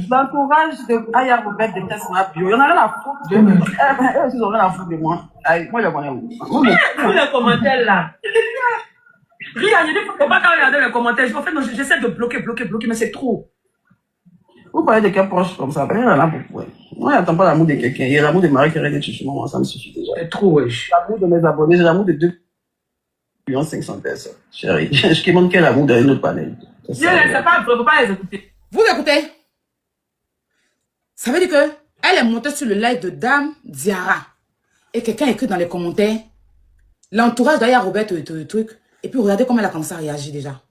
L'entourage de Aya Robert déteste ma bio. Il y en a rien à foutre de moi. Ils ont rien à foutre de moi. Moi, je connais où. Tous les commentaires là. Rien, il ne faut pas regarder les commentaires. En fait, j'essaie de bloquer, mais c'est trop. Vous parlez de quel proche comme ça? Rien là pour moi, j'attends pas l'amour de quelqu'un. Il y a l'amour de Marie qui règle sur moi, ça me suffit déjà. C'est trop, wesh. L'amour de mes abonnés, j'ai l'amour de 2,5 millions de personnes. Chérie, je demande quel amour dans une autre panel. C'est pas, faut pas les écouter. Vous écoutez? Ça veut dire que elle est montée sur le live de Dame Diarra. Et quelqu'un écrit dans les commentaires l'entourage d'Aya Robert truc. Et puis regardez comment elle a commencé à réagir déjà.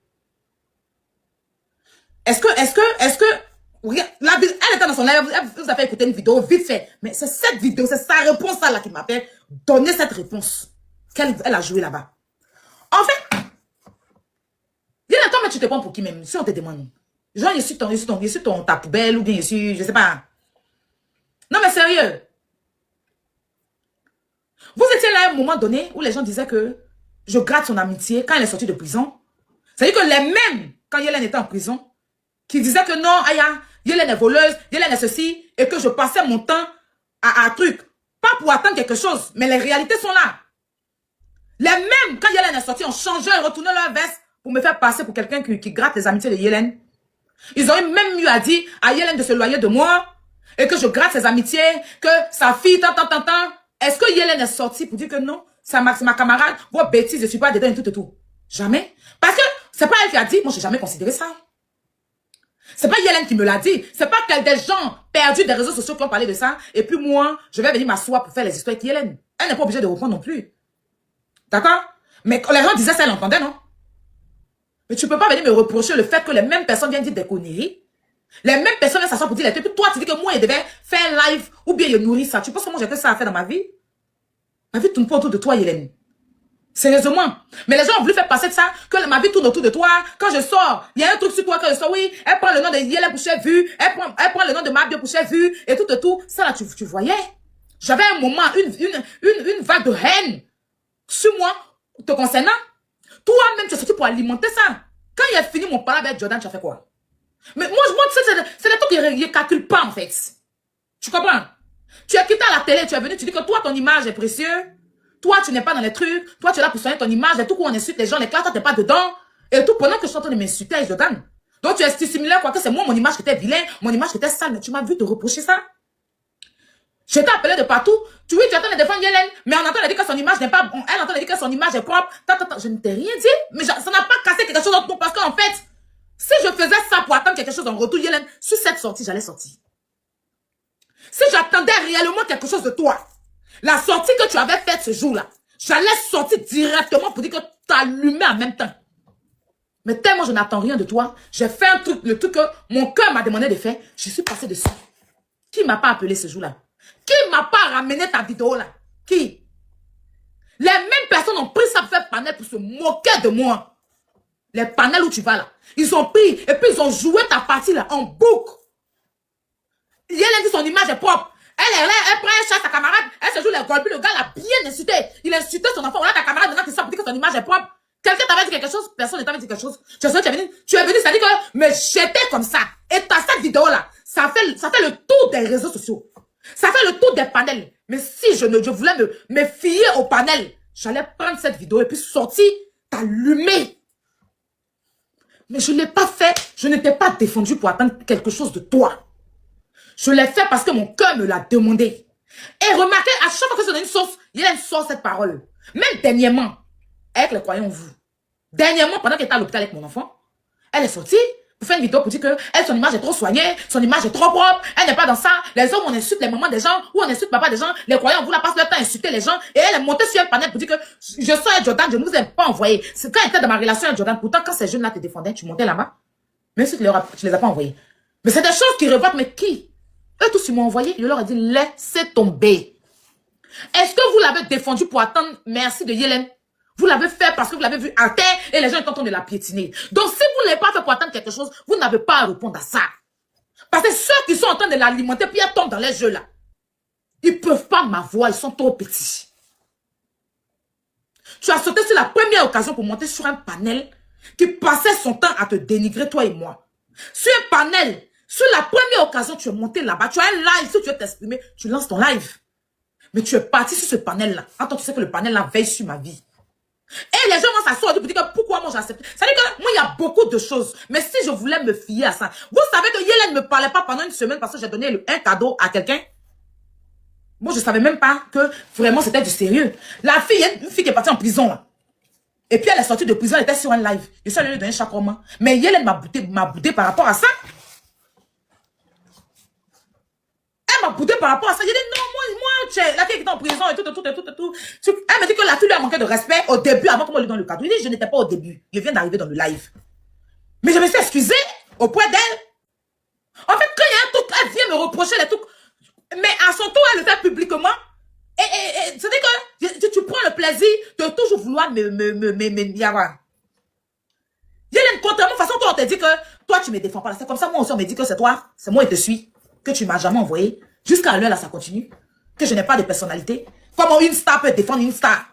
Est-ce que regarde, elle était dans son live, elle vous a fait écouter une vidéo vite fait. Mais c'est cette vidéo, c'est sa réponse là qui m'a fait donner cette réponse qu'elle a jouée là-bas. En fait, il y a un temps, mais tu te prends pour qui même? Si on te demande. Genre, je suis ta poubelle ou bien je suis, je sais pas. Non, mais sérieux. Vous étiez là à un moment donné où les gens disaient que je gratte son amitié quand elle est sortie de prison. C'est-à-dire que les mêmes, quand Yélène était en prison, qui disaient que non, Aya, Yélène est voleuse, Yélène est ceci, et que je passais mon temps à truc. Pas pour attendre quelque chose, mais les réalités sont là. Les mêmes, quand Yélène est sortie, ont changé et retourné leur veste pour me faire passer pour quelqu'un qui gratte les amitiés de Yélène. Ils ont même eu à dire à Yélène de se loyer de moi, et que je gratte ses amitiés, que sa fille, tant. Est-ce que Yélène est sortie pour dire que non, c'est ma camarade, vos bêtises, je suis pas dedans et tout. Jamais. Parce que c'est pas elle qui a dit, moi j'ai jamais considéré ça. C'est pas Yélène qui me l'a dit. C'est pas que des gens perdus des réseaux sociaux qui ont parlé de ça. Et puis moi, je vais venir m'asseoir pour faire les histoires avec Yélène. Elle n'est pas obligée de reprendre non plus. D'accord? Mais quand les gens disaient ça, elle entendait, non? Mais tu peux pas venir me reprocher le fait que les mêmes personnes viennent dire des conneries. Les mêmes personnes viennent s'asseoir pour dire les trucs. Puis toi, tu dis que moi, je devais faire live ou bien je nourris ça. Tu penses que moi, j'ai que ça à faire dans ma vie? Ma vie tourne pas autour de toi, Yélène. Sérieusement. Mais les gens ont voulu faire passer de ça, que ma vie tourne autour de toi. Quand je sors, il y a un truc sur toi, quand je sors, oui, elle prend le nom de Yélène Boucher vu, elle prend le nom de Mabio Boucher vu, et tout. Ça là, tu voyais. J'avais un moment, une vague de haine sur moi, te concernant. Toi-même, tu es sorti pour alimenter ça. Quand il a fini mon parler avec Jordan, tu as fait quoi? Mais moi, c'est des trucs qui ne calculent pas, en fait. Tu comprends? Tu es quitté à la télé, tu es venu, tu dis que toi, ton image est précieuse. Toi, tu n'es pas dans les trucs. Toi, tu es là pour soigner ton image. Et tout coup, on insulte les gens, les classes, toi, tu n'es pas dedans. Et tout pendant que je suis en train de m'insulter avec Jordan. Donc, tu es similaire, quoi, que c'est moi, mon image qui était vilain, mon image qui était sale. Mais tu m'as vu te reprocher ça. Je t'ai appelé de partout. Tu es en train de défendre Yélène, mais on entend dire que son image n'est pas bon. Elle entend dire que son image est propre. Je ne t'ai rien dit. Mais ça n'a pas cassé quelque chose entre nous. Parce qu'en fait, si je faisais ça pour attendre quelque chose en retour, Yélène, sur cette sortie, j'allais sortir. Si j'attendais réellement quelque chose de toi, la sortie que tu avais faite ce jour-là, j'allais sortir directement pour dire que tu as allumé en même temps. Mais tellement je n'attends rien de toi, j'ai fait un truc, le truc que mon cœur m'a demandé de faire, je suis passé dessus. Qui m'a pas appelé ce jour-là? Qui m'a pas ramené ta vidéo là? Qui? Les mêmes personnes ont pris ça pour faire panel pour se moquer de moi. Les panels où tu vas là. Ils ont pris et puis ils ont joué ta partie là en boucle. Yélène dit son image est propre. Elle prend un chat, sa camarade, elle se joue les golpes, le gars l'a bien insulté. Il a insulté son enfant. Voilà ta camarade, maintenant tu sors pour dire que son image est propre. Quelqu'un t'avait dit quelque chose, personne ne t'avait dit quelque chose. Tu es venu, ça dit que, mais j'étais comme ça. Et t'as cette vidéo là, ça fait le tour des réseaux sociaux. Ça fait le tour des panels. Mais si je voulais me fier au panel, j'allais prendre cette vidéo et puis sortir, t'allumer. Mais je ne l'ai pas fait, je ne t'ai pas défendu pour attendre quelque chose de toi. Je l'ai fait parce que mon cœur me l'a demandé. Et remarquez, à chaque fois que je donne une sauce, il y a une sauce cette parole. Même dernièrement, avec les croyants vous. Dernièrement, pendant qu'elle était à l'hôpital avec mon enfant, elle est sortie pour faire une vidéo pour dire que son image est trop soignée, son image est trop propre, elle n'est pas dans ça. Les hommes, on insulte les mamans des gens, ou on insulte papa des gens. Les croyants vous la passent leur temps à insulter les gens. Et elle est montée sur un panel pour dire que je sors avec Jordan, je ne vous ai pas envoyé. C'est quand elle était dans ma relation avec Jordan. Pourtant, quand ces jeunes-là te défendaient, tu montais là-bas. Même si tu ne les as pas envoyés. Mais c'est des choses qui revotent, mais qui? Eux tous, ils m'ont envoyé, je leur ai dit, laissez tomber. Est-ce que vous l'avez défendu pour attendre merci de Yélène? Vous l'avez fait parce que vous l'avez vu à terre et les gens sont en train de la piétiner. Donc, si vous ne l'avez pas fait pour attendre quelque chose, vous n'avez pas à répondre à ça. Parce que ceux qui sont en train de l'alimenter, puis ils tombent dans les jeux là, ils ne peuvent pas m'avoir, ils sont trop petits. Tu as sauté sur la première occasion pour monter sur un panel qui passait son temps à te dénigrer, toi et moi. Sur un panel Sur la première occasion, tu es monté là-bas, tu as un live, si tu veux t'exprimer, tu lances ton live. Mais tu es parti sur ce panel-là. Attends, tu sais que le panel-là veille sur ma vie. Et les gens vont s'asseoir pour dire que pourquoi moi j'accepte. Ça veut dire que moi, il y a beaucoup de choses. Mais si je voulais me fier à ça, vous savez que Yélène ne me parlait pas pendant une semaine parce que j'ai donné un cadeau à quelqu'un. Moi, je ne savais même pas que vraiment c'était du sérieux. La fille, une fille qui est partie en prison là. Et puis elle est sortie de prison, elle était sur un live. Je suis allé lui donner chaque moment. Mais Yélène m'a boudé par rapport à ça. Elle m'a boudé par rapport à ça. J'ai dit non, moi, la fille qui était en prison et tout. Elle m'a dit que la fille lui a manqué de respect au début, avant qu'on lui donne le cadeau. Il dit je n'étais pas au début. Je viens d'arriver dans le live. Mais je me suis excusée au point d'elle. En fait, quand il y a un truc, elle vient me reprocher les trucs. Mais à son tour, elle le fait publiquement. Et c'est-à-dire que tu prends le plaisir de toujours vouloir y avoir. Yélène, contrairement, de toute façon, toi, on te dit que toi, tu me défends pas. C'est comme ça, moi aussi, on me dit que c'est toi, c'est moi, je te suis, que tu m'as jamais envoyé. Jusqu'à l'heure, là, ça continue. Que je n'ai pas de personnalité. Comment une star peut défendre une star?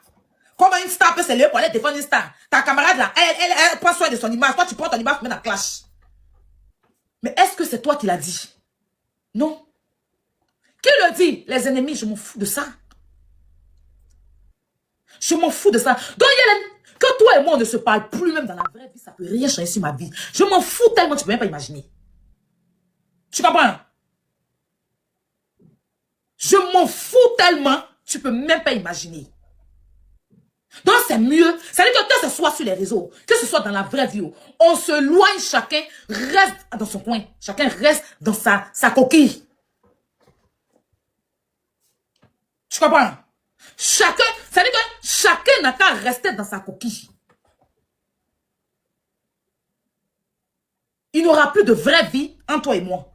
Comment une star peut s'élever pour aller défendre une star? Ta camarade, là, elle prend soin de son image. Toi, tu prends ton image, tu mets dans la clash. Mais est-ce que c'est toi qui l'as dit? Non. Qui le dit? Les ennemis, je m'en fous de ça. Je m'en fous de ça. Donc, Yélène, que toi et moi, on ne se parle plus même dans la vraie vie, ça peut rien changer sur ma vie. Je m'en fous tellement, tu peux même pas imaginer. Tu comprends? Je m'en fous tellement, tu peux même pas imaginer. Donc, c'est mieux. Ça veut dire que ce soit sur les réseaux, que ce soit dans la vraie vie, on se loigne, chacun reste dans son coin. Chacun reste dans sa coquille. Tu comprends? Chacun, ça veut dire que chacun n'a qu'à rester dans sa coquille. Il n'y aura plus de vraie vie entre toi et moi.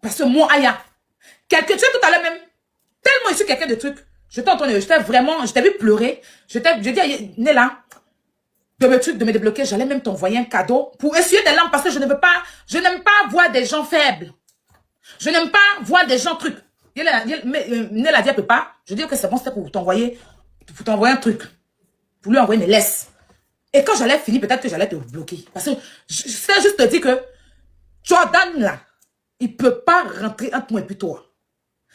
Parce que moi, Aya, tu sais tout à l'heure même, tellement je suis quelqu'un de truc, je t'ai vu pleurer, j'ai dit à Nella, de me débloquer, j'allais même t'envoyer un cadeau pour essuyer des larmes parce que je n'aime pas voir des gens faibles. Je n'aime pas voir des gens trucs. Nella dit, elle peut pas. Je dis que c'est bon, c'était pour t'envoyer un truc. Pour lui envoyer mes laisses. Et quand j'allais finir, peut-être que j'allais te bloquer. Parce que c'est juste te dire que Jordan, là, il peut pas rentrer entre moi et puis toi.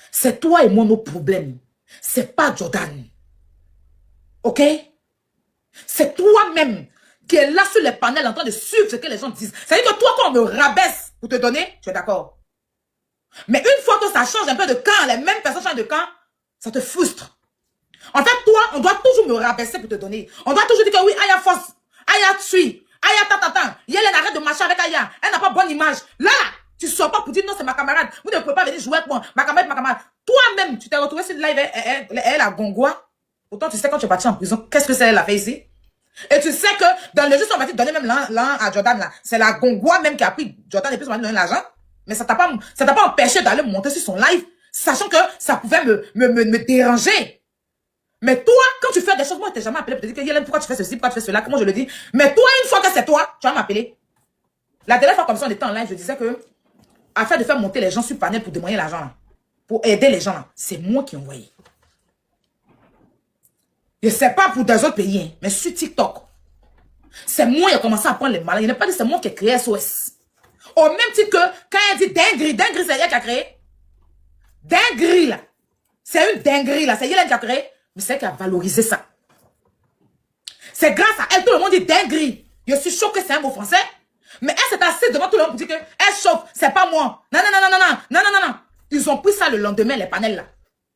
C'est toi et moi nos problèmes. C'est pas Jordan. Ok? C'est toi-même qui est là sur les panels en train de suivre ce que les gens disent. C'est-à-dire que toi, quand on me rabaisse pour te donner, tu es d'accord. Mais une fois que ça change un peu de camp, les mêmes personnes changent de camp, ça te frustre. En fait, toi, on doit toujours me rabaisser pour te donner. On doit toujours dire que oui, Aya force, Aya tue, Aya tata. Yélène arrête de marcher avec Aya. Elle n'a pas bonne image. Là, tu ne sors pas pour dire non, c'est ma camarade. Vous ne pouvez pas venir jouer avec moi. Ma camarade. Toi-même, tu t'es retrouvé sur le live, elle a gongois. Pourtant, tu sais quand tu es parti en prison, qu'est-ce que c'est elle a fait ici? Et tu sais que dans le jeu, on va te donner même l'un à Jordan là. C'est la gongois même qui a pris Jordan et puis on va lui donner l'argent. Mais ça t'a pas empêché d'aller monter sur son live, sachant que ça pouvait me déranger. Mais toi, quand tu fais des choses, moi, je t'ai jamais appelé pour te dire que Yélène, pourquoi tu fais ceci, pourquoi tu fais cela, comment je le dis. Mais toi, une fois que c'est toi, tu vas m'appeler. La dernière fois, comme ça, on était en live, je disais que, afin de faire monter les gens sur panel pour demander l'argent, pour aider les gens, c'est moi qui ai envoyé. Je ne sais pas pour des autres pays, hein, mais sur TikTok, c'est moi qui ai commencé à prendre les malins. Il n'est pas dit c'est moi qui ai créé SOS. Au même titre que, quand elle dit dinguerie, c'est elle qui a créé. Dinguerie, là. C'est une dinguerie, là. C'est Yélène qui a créé. Mais c'est elle qui a valorisé ça. C'est grâce à elle, tout le monde dit dinguerie. Je suis choquée, c'est un mot français. Mais elle s'est assise devant tout le monde pour dire que elle choque, c'est pas moi. Non. Ils ont pris ça le lendemain, les panels, là.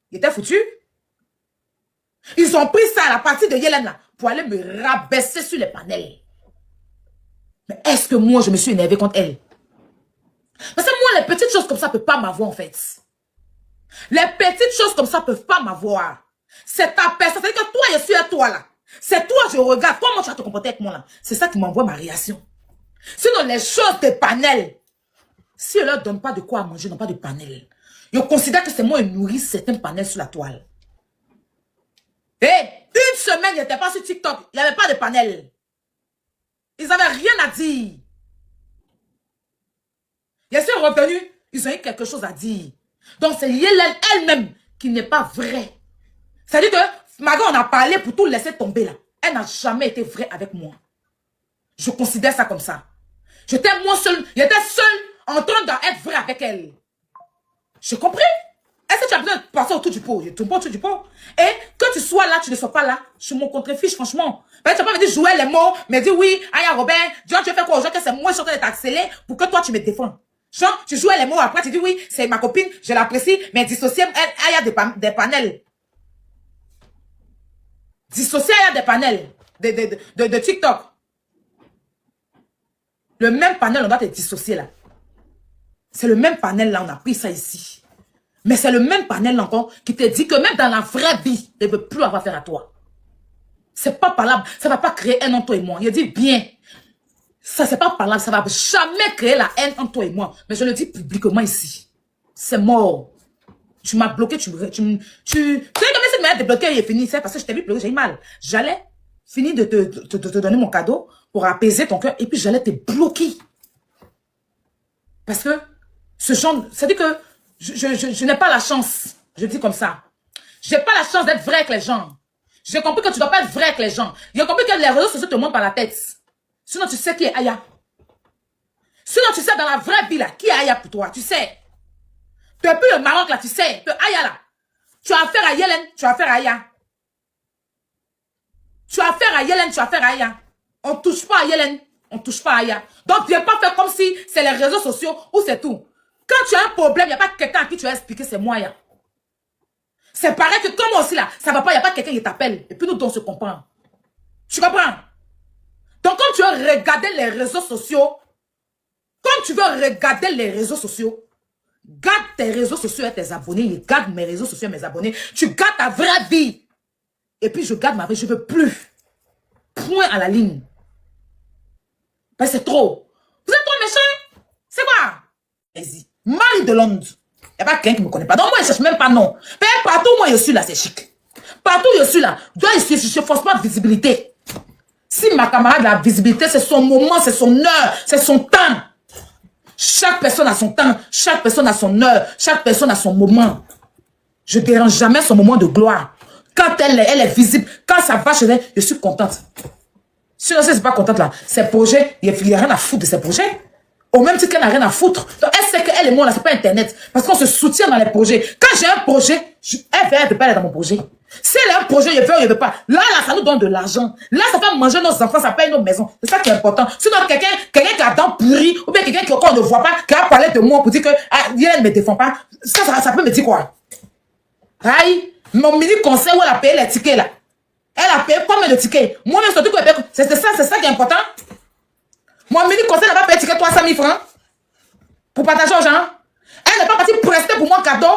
Ils étaient foutus. Ils ont pris ça à la partie de Yélène, là, pour aller me rabaisser sur les panels. Mais est-ce que moi, je me suis énervée contre elle? Parce que moi, les petites choses comme ça ne peuvent pas m'avoir, en fait. Les petites choses comme ça ne peuvent pas m'avoir. C'est ta personne. C'est-à-dire que toi, je suis à toi, là. C'est toi, je regarde. Comment tu vas te comporter avec moi, là? C'est ça qui m'envoie ma réaction. Sinon, les choses de panel, si on ne leur donne pas de quoi à manger, n'ont pas de panel, ils considèrent que c'est moi qui nourris certains panels sur la toile. Et une semaine, ils n'étaient pas sur TikTok. Il n'y avait pas de panel. Ils n'avaient rien à dire. Ils sont revenus, ils ont eu quelque chose à dire. Donc, c'est Yélène elle-même qui n'est pas vraie. C'est-à-dire que, Maga, on a parlé pour tout laisser tomber là. Elle n'a jamais été vraie avec moi. Je considère ça comme ça. J'étais moi seul. J'étais seul en train d'être vrai avec elle. J'ai compris. Est-ce que tu as besoin de passer autour du pot? Je tourne pas autour du pot. Et que tu sois là, tu ne sois pas là, je m'en contrefiche, franchement. Tu vas pas venir jouer les mots, mais dire oui, Aya Robert, genre, tu fais quoi aux gens que c'est moi, je suis en train de t'accélérer pour que toi, tu me défends. Genre, tu jouais les mots, après, tu dis oui, c'est ma copine, je l'apprécie, mais dissocier, Aya des panels. Dissocier Aya des panels de TikTok. Le même panel, on doit te dissocier là. C'est le même panel là, on a pris ça ici. Mais c'est le même panel encore qui te dit que même dans la vraie vie, il ne veut plus avoir affaire à toi. C'est pas parlable. Ça ne va pas créer haine entre toi et moi. Il dit bien. Ça, c'est pas parlable. Ça ne va jamais créer la haine entre toi et moi. Mais je le dis publiquement ici. C'est mort. Tu m'as bloqué. Tu sais comme si tu m'as débloqué et fini. C'est parce que je t'ai vu pleurer, j'ai eu mal. J'allais finir de te donner mon cadeau pour apaiser ton cœur. Et puis j'allais te bloquer. Parce que ce genre, c'est-à-dire que je n'ai pas la chance, je dis comme ça. Je n'ai pas la chance d'être vrai avec les gens. J'ai compris que tu ne dois pas être vrai avec les gens. J'ai compris que les réseaux sociaux te montent par la tête. Sinon, tu sais qui est Aya. Sinon, tu sais dans la vraie vie, là, qui est Aya pour toi. Tu sais. Depuis le Maroc, là, tu sais. Que Aya, là. Tu as affaire à Yellen, tu as affaire à Aya. Tu as affaire à Yellen, tu as affaire à Aya. On ne touche pas à Yellen. On ne touche pas à Aya. Donc, viens pas faire comme si c'est les réseaux sociaux ou c'est tout. Quand tu as un problème, il n'y a pas quelqu'un à qui tu vas expliquer, c'est moi, Aya. C'est pareil que comme aussi là, ça va pas, il n'y a pas quelqu'un qui t'appelle. Et puis nous, on se comprend. Tu comprends? Donc, quand tu veux regarder les réseaux sociaux, garde tes réseaux sociaux et tes abonnés, garde mes réseaux sociaux et mes abonnés. Tu gardes ta vraie vie. Et puis je garde ma vie, je ne veux plus. Point à la ligne. Ben, c'est trop. Vous êtes trop méchants. C'est quoi? Vas-y. Marie de Londres. Il n'y a pas quelqu'un qui ne me connaît pas. Donc moi, je ne cherche même pas non. Mais partout où moi je suis là, c'est chic. Partout où je suis là, je ne force pas de visibilité. Si ma camarade a la visibilité, c'est son moment, c'est son heure, c'est son temps. Chaque personne a son temps, chaque personne a son heure, chaque personne a son moment. Je ne dérange jamais son moment de gloire. Quand elle est visible, quand ça va chez elle, je suis contente. Sinon, si je ne suis pas contente là, ses projets, il n'y a rien à foutre de ses projets. Au même titre qu'elle n'a rien à foutre. Donc, elle sait qu'elle et moi, là, c'est pas Internet. Parce qu'on se soutient dans les projets. Quand j'ai un projet, elle ne veut pas aller dans mon projet. Si elle a un projet, je veux, je veux pas. Là, ça nous donne de l'argent. Là, ça fait manger nos enfants, ça paye nos maisons. C'est ça qui est important. Sinon, quelqu'un qui a dents pourries, ou bien quelqu'un qu'on ne voit pas, qui a parlé de moi pour dire que, elle ne me défend pas, ça peut me dire quoi? Aïe, mon mini conseil où elle a payé les tickets, là. Elle a payé combien de tickets? Moi-même, surtout que c'est ça qui est important. Mon mini conseil n'a pas payé ticket 300 000 francs pour partager aux gens. Elle n'est pas partie prester pour mon cadeau.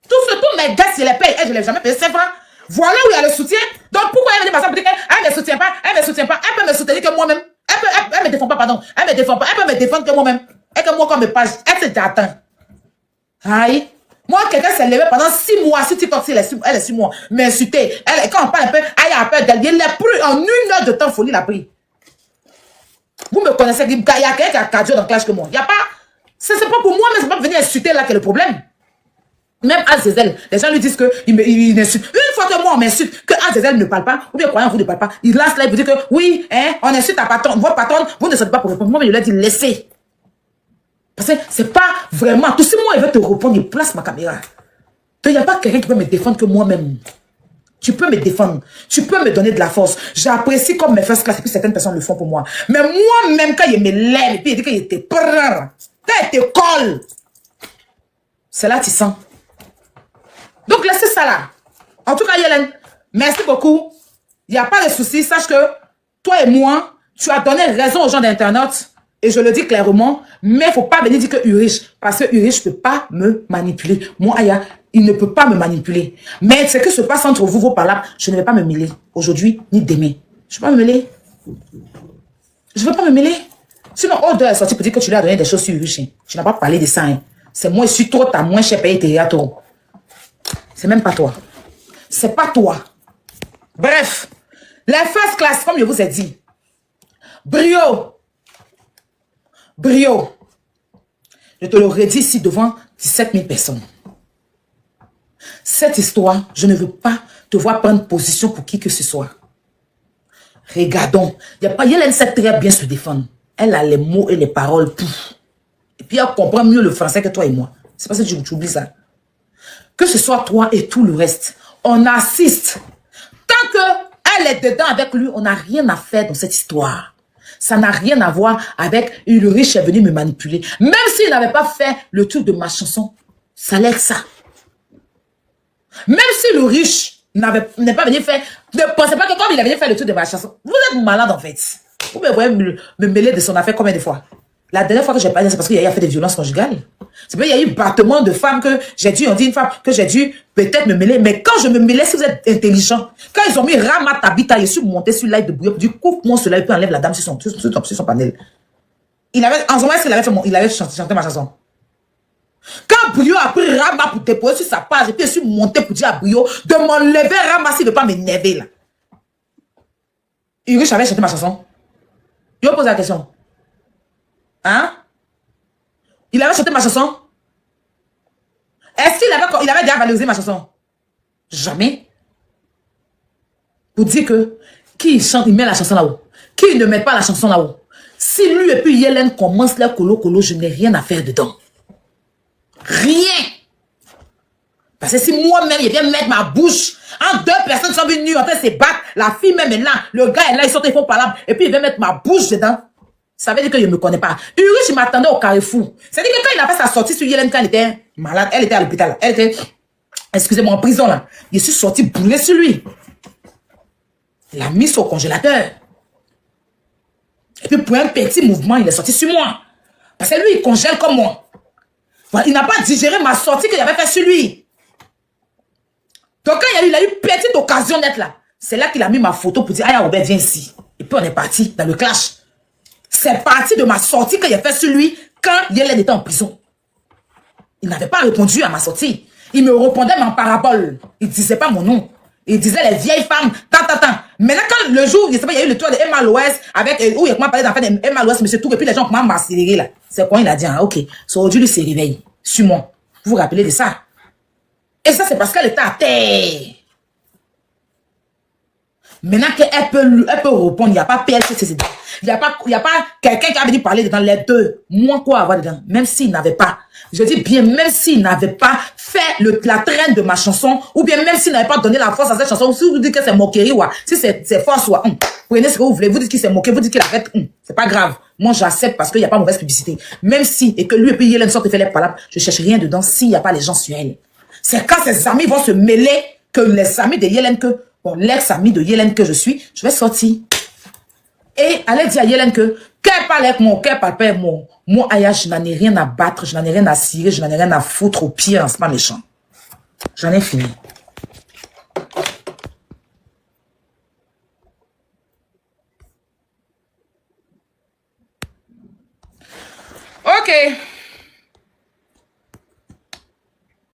Tous mes gars, je les paye. Elle, je ne l'ai jamais payé 5 francs. Voilà où il y a le soutien. Donc pourquoi elle vient pour dire qu'elle ne me soutient pas? Elle ne me soutient pas. Elle peut me soutenir que moi-même. Elle ne me défend pas, pardon. Elle ne me défend pas. Elle peut me défendre que moi-même. Et que moi, comme me page, elle s'est déjà atteint. Aïe. Moi, quelqu'un s'est levé pendant 6 mois. Si TikTok, elle est 6 mois. M'insulter. Quand on parle un peu, elle a peur d'elle. Il n'a plus en 1 heure de temps, folie la pris. Vous me connaissez, il y a quelqu'un qui a cardio dans la classe que moi. Il n'y a pas. C'est pas pour moi, mais c'est pas venir insulter là qui est le problème. Même Azazel, les gens lui disent qu'il insulte. Une fois que moi on m'insulte, que Azazel ne parle pas, ou bien croyant vous ne parle pas, il lance là, il vous dit que oui, hein, on insulte ta patronne, votre patronne, vous ne sortez pas pour répondre. Moi, je lui ai dit laissez. Parce que c'est pas vraiment. Tout si moi il veut te répondre, il place ma caméra. Donc il n'y a pas quelqu'un qui peut me défendre que moi-même. Tu peux me défendre. Tu peux me donner de la force. J'apprécie comme mes first class et puis certaines personnes le font pour moi. Mais moi-même, quand il me lève et puis il dit qu'il te prend, quand il te colle, c'est là que tu sens. Donc laissez ça là. En tout cas, Yellen, merci beaucoup. Il n'y a pas de souci. Sache que toi et moi, tu as donné raison aux gens d'Internet. Et je le dis clairement. Mais il ne faut pas venir dire que Urich. Parce que Urich ne peut pas me manipuler. Moi, Aya, il ne peut pas me manipuler. Mais ce qui se passe entre vous, vos parlables, je ne vais pas me mêler. Aujourd'hui, ni demain. Je ne vais pas me mêler. Je ne vais pas me mêler. Sinon, Odeur est sorti pour dire que tu lui as donné des choses sur Urich. Tu n'as pas parlé de ça. Hein. C'est moi, je suis trop, t'as moins cher payé tes trop. C'est même pas toi. C'est pas toi. Bref, les first class, comme je vous ai dit, Brio, je te le redis ici devant 17 000 personnes. Cette histoire, je ne veux pas te voir prendre position pour qui que ce soit. Regardons. Yellen sait très bien se défendre. Elle a les mots et les paroles, pouf. Et puis elle comprend mieux le français que toi et moi. C'est parce que tu oublies ça. Que ce soit toi et tout le reste, on assiste. Tant qu'elle est dedans avec lui, on n'a rien à faire dans cette histoire. Ça n'a rien à voir avec le riche est venu me manipuler. Même s'il n'avait pas fait le truc de ma chanson, ça l'est ça. Même si le riche n'est pas venu faire, ne pensez pas que comme il est venu faire le truc de ma chanson, vous êtes malade en fait. Vous me voyez me mêler de son affaire combien de fois? La dernière fois que j'ai parlé, c'est parce qu'il y a fait des violences conjugales. C'est parce qu'il y a eu battement de femmes que j'ai dû, on dit une femme, que j'ai dû peut-être me mêler. Mais quand je me mêlais, si vous êtes intelligent, quand ils ont mis Rama Tabita, je suis monté sur live de Bouillon, du coup, moi, cela, il peut enlever la dame sur son panel. Il avait, en ce moment, il avait, il avait chanté ma chanson. Quand Bouillon a pris Rama pour déposer sur sa page, et puis je suis monté pour dire à Bouillon de m'enlever Rama s'il ne veut pas m'énerver là. Urish avait chanté ma chanson. Je pose la question. Hein? Il avait chanté ma chanson? Est-ce qu'il avait déjà valorisé ma chanson? Jamais. Pour dire que qui chante, il met la chanson là-haut. Qui ne met pas la chanson là-haut. Si lui et puis Yellen commencent leur colo, je n'ai rien à faire dedans. Rien. Parce que si moi-même, je viens mettre ma bouche en deux personnes qui sont venues en train de se battre, la fille même est là, le gars est là, ils sont ils font parler, et puis il vient mettre ma bouche dedans. Ça veut dire que je ne me connais pas. Urish, il m'attendait au Carrefour. C'est-à-dire que quand il a fait sa sortie sur Yellen, quand elle était malade, elle était à l'hôpital. Elle était, excusez-moi, en prison là. Je suis sorti brûler sur lui. Il l'a mis au congélateur. Et puis pour un petit mouvement, il est sorti sur moi. Parce que lui, il congèle comme moi. Voilà, il n'a pas digéré ma sortie que j'avais fait sur lui. Donc quand il a eu petite occasion d'être là, c'est là qu'il a mis ma photo pour dire, ah, Robert, viens ici. Et puis on est parti dans le clash. C'est parti de ma sortie que j'ai fait sur lui quand Yellen était en prison. Il n'avait pas répondu à ma sortie. Il me répondait mais en parabole. Il ne disait pas mon nom. Il disait les vieilles femmes, tant. Maintenant, quand le jour, je sais pas, il y a eu le tour de Emma Loès, avec, où il a parlé d'affaires d'Emma Loès, monsieur Tour, et puis les gens commencent à m'accélérer là. C'est quoi, il a dit, ah, ok. So, aujourd'hui, il se réveille. Suis-moi. Vous vous rappelez de ça? Et ça, c'est parce qu'elle était à terre. Maintenant qu'elle peut répondre, il n'y a pas PLCCC. Il n'y a pas quelqu'un qui a venu parler dedans, les deux. Moi, quoi avoir dedans? Même s'il n'avait pas, je dis bien, même s'il n'avait pas fait la traîne de ma chanson, ou bien même s'il n'avait pas donné la force à cette chanson, si vous dites que c'est moquerie, ou si c'est force, prenez ce que vous voulez, vous dites qu'il s'est moqué, vous dites qu'il a fait, c'est pas grave. Moi, j'accepte parce qu'il n'y a pas mauvaise publicité. Même si, et que lui et puis Yellen sortent et fait les palabres, je cherche rien dedans s'il n'y a pas les gens sur elle. C'est quand ses amis vont se mêler que les amis de Yellen, que bon, l'ex-ami de Yellen que je suis, je vais sortir. Et allez dire à Yellen que, qu'elle parle avec moi, qu'elle parle pas avec moi. Moi, Aya, je n'en ai rien à battre, je n'en ai rien à cirer, je n'en ai rien à foutre au pied, c'est pas méchant. J'en ai fini. Ok.